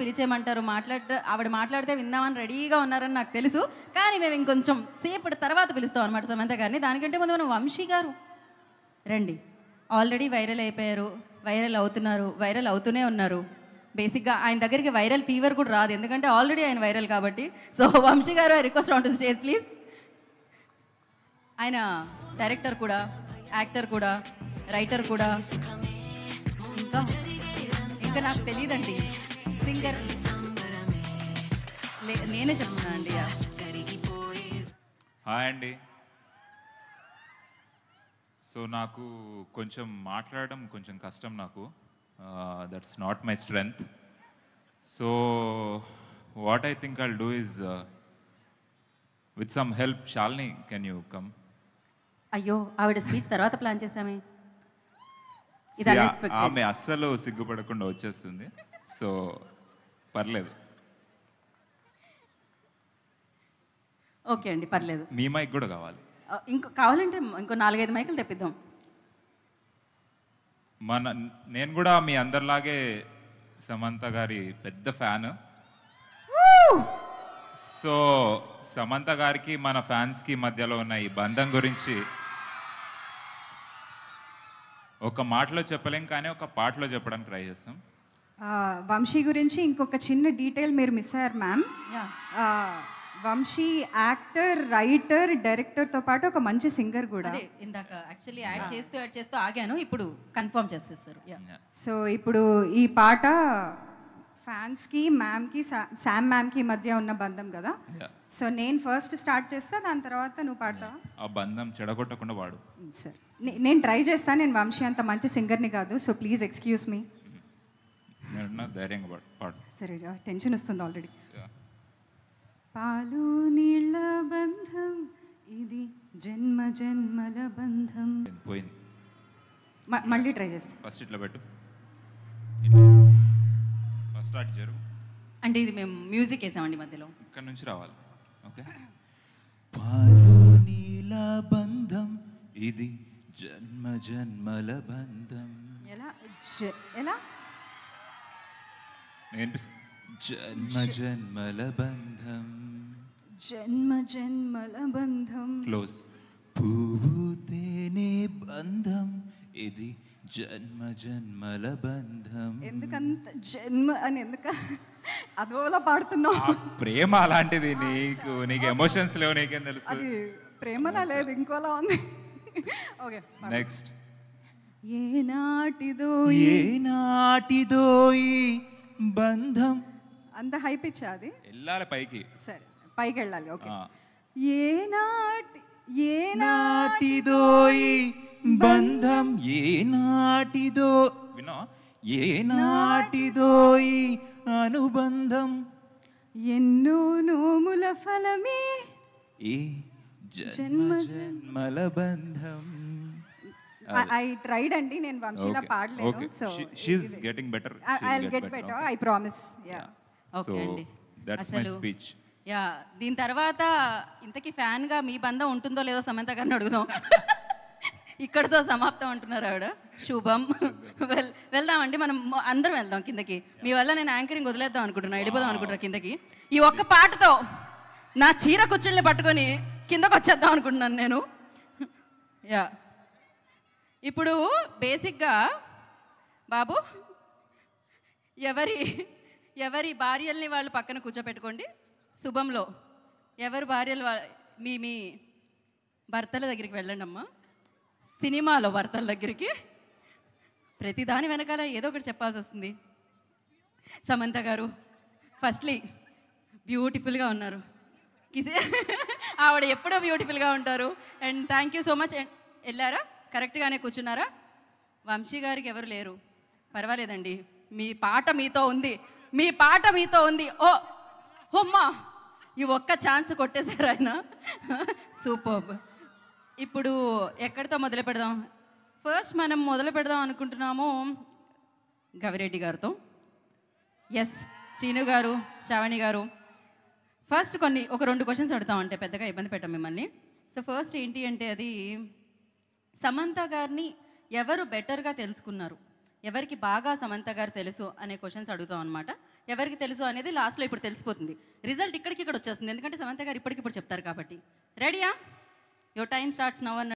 పిలిచేయమంటారు, ఆవిడ మాట్లాడితే విందామని రెడీగా ఉన్నారని నాకు తెలుసు. కానీ మేము ఇంకొంచెం సేపటి తర్వాత పిలుస్తాం అనమాట సమంత గారిని. దానికంటే ముందు మనం వంశీ గారు రండి. ఆల్రెడీ వైరల్ అయిపోయారు, వైరల్ అవుతున్నారు, వైరల్ అవుతూనే ఉన్నారు. బేసిక్గా ఆయన దగ్గరికి వైరల్ ఫీవర్ కూడా రాదు, ఎందుకంటే ఆల్రెడీ ఆయన వైరల్ కాబట్టి. సో వంశీ గారు, I request on to stage please. ఆయన డైరెక్టర్ కూడా, యాక్టర్ కూడా, రైటర్ కూడా, ఇంకా నాకు తెలియదండి, సింగర్. నేనే చెప్తున్నాను అండి. హాయ్ అండి. సో నాకు కొంచెం మాట్లాడడం కొంచెం కష్టం నాకు. That's not my strength. So what I think I'll do is with some help. Shalini, can you come? అయ్యో, ఆవిడ స్పీచ్ తర్వాత ప్లాన్ చేసామే. ఆమె అస్సలు సిగ్గుపడకుండా వచ్చేస్తుంది, సో పర్లేదు. ఓకే అండి, పర్లేదు. మీ మైక్ కూడా కావాలి? కావాలంటే ఇంకో 4-5 మైకులు తెప్పిద్దాం. నేను కూడా మీ అందరిలాగే సమంత గారి పెద్ద ఫ్యాన్. సో సమంత గారికి మన ఫ్యాన్స్కి మధ్యలో ఉన్న ఈ బంధం గురించి ఒక మాటలో చెప్పలేం, కానీ ఒక పాటలో చెప్పడానికి ట్రై చేస్తాం. వంశీ గురించి ఇంకొక చిన్న డీటెయిల్ మీరు మిస్ అయ్యారు మ్యామ్. వంశీ యాక్టర్, రైటర్, డైరెక్టర్తో పాటు ఒక మంచి సింగర్ కూడా. ఇందాక యాక్చువల్లీ యాడ్ చేస్తూ ఆగాను, ఇప్పుడు కన్ఫర్మ్ చేసేస్తారు. సో ఇప్పుడు ఈ పాట ఫ్యాన్స్కి, మ్యామ్కి, శామ్ మ్యామ్కి మధ్య ఉన్న బంధం కదా. సో నేను ఫస్ట్ స్టార్ట్ చేస్తా, దాని తర్వాత నువ్వు పాడతావా? ఆ బంధం చెడగొట్టకుండా వాడు. సరే, నేను ట్రై చేస్తాను. నేను వంశీ అంత మంచి సింగర్ని కాదు, సో ప్లీజ్ ఎక్స్క్యూజ్ మీ. ధైర్యంగా పాడు. సరే, టెన్షన్ వస్తుంది ఆల్రెడీ. పాలు నీళ్ళ బంధం ఇది, జన్మ జన్మల బంధం. పోయింది, మళ్ళీ ట్రై చేస్తా. ఫస్ట్ ఇట్లా పెట్టు, ఫస్ట్ స్టార్ట్ జరుగు. అంటే ఇది మేము మ్యూజిక్ వేసామండి మధ్యలో, ఇక్కడ నుంచి రావాలి. ఓకే. పాలు నీళ్ళ బంధం ఇది, జన్మ జన్మల బంధం. ఎలా జన్మ జన్మల బంధం, జన్మ జన్మల బంధం. క్లోజ్. పువ్వు తేనె బంధం ఇది, జన్మ జన్మల బంధం. ఎందుకంత జన్మ అని అదోలా పాడుతున్నావు? ప్రేమ అలాంటిది. నీకు ఎమోషన్స్ లేవు, నీకేం తెలుసు? అది ప్రేమలా లేదు, ఇంకోలా ఉంది. Okay, next. ఏనాటిదో ఈ బంధం. అంత హై పిచ్ అది, వెళ్ళాలి పైకి. సరే పైకి వెళ్ళాలి. ఓకే. ఏనాటిదో ఈ బంధం, ఏనాటిదో వినో, ఏనాటిదో ఈ అనుబంధం, ఎన్నో నోముల ఫలమే ఈ జన్మ జన్మల బంధం. I tried అండి, నేను వంశీలా పాడలేను. So she's getting better. I'll get better, I promise. Yeah. Okay అండి, that's my speech. దీని తర్వాత ఇంతకీ ఫ్యాన్ గా మీ బంధం ఉంటుందో లేదో సమంత గారిని అడుగుదాం. ఇక్కడతో సమాప్తం అంటున్నారు ఆవిడ. శుభం. వెళ్దామండి, మనం అందరం వెళ్దాం కిందకి. మీ వల్ల నేను యాంకరింగ్ వదిలేద్దాం అనుకుంటున్నా, వెళ్ళిపోదాం అనుకుంటున్నా కిందకి. ఈ ఒక్క పాటతో నా చీర కుచ్చుల్ని పట్టుకొని కిందకు వచ్చేద్దాం అనుకుంటున్నాను నేను. ఇప్పుడు బేసిక్గా బాబు, ఎవరి భార్యల్ని వాళ్ళు పక్కన కూర్చోపెట్టుకోండి. శుభంలో ఎవరి భార్యలు మీ భర్తల దగ్గరికి వెళ్ళండి అమ్మా. సినిమాలో భర్తల దగ్గరికి ప్రతిదాని వెనకాల ఏదో ఒకటి చెప్పాల్సి వస్తుంది. సమంత గారు ఫస్ట్లీ బ్యూటిఫుల్గా ఉన్నారు. ఆవిడ ఎప్పుడో బ్యూటిఫుల్గా ఉంటారు. And thank you so much. వెళ్ళారా, కరెక్ట్గానే కూర్చున్నారా? వంశీ గారికి ఎవరు లేరు, పర్వాలేదండి, మీ పాట మీతో ఉంది, మీ పాట మీతో ఉంది. హోమ్మా, ఈ ఒక్క ఛాన్స్ కొట్టేశారు ఆయన. సూపర్బ్. ఇప్పుడు ఎక్కడితో మొదలు పెడదాం? ఫస్ట్ మనం మొదలు పెడదాం అనుకుంటున్నాము గవిరెడ్డి గారితో. ఎస్, శ్రీను గారు, శ్రావణి గారు, ఫస్ట్ ఒక 2 క్వశ్చన్స్ అడుగుతామంటే పెద్దగా ఇబ్బంది పెట్టాం మిమ్మల్ని. సో ఫస్ట్ ఏంటి అంటే, అది సమంత గారిని ఎవరు బెటర్గా తెలుసుకున్నారు? ఎవరికి బాగా సమంత గారు తెలుసు అనే క్వశ్చన్స్ అడుగుతాం అనమాట. ఎవరికి తెలుసు అనేది లాస్ట్లో ఇప్పుడు తెలిసిపోతుంది. రిజల్ట్ ఇక్కడ వచ్చేస్తుంది, ఎందుకంటే సమంత గారు ఇప్పటికిప్పుడు చెప్తారు కాబట్టి. రెడీయా? యువర్ టైం స్టార్ట్స్ నవ్ అన్న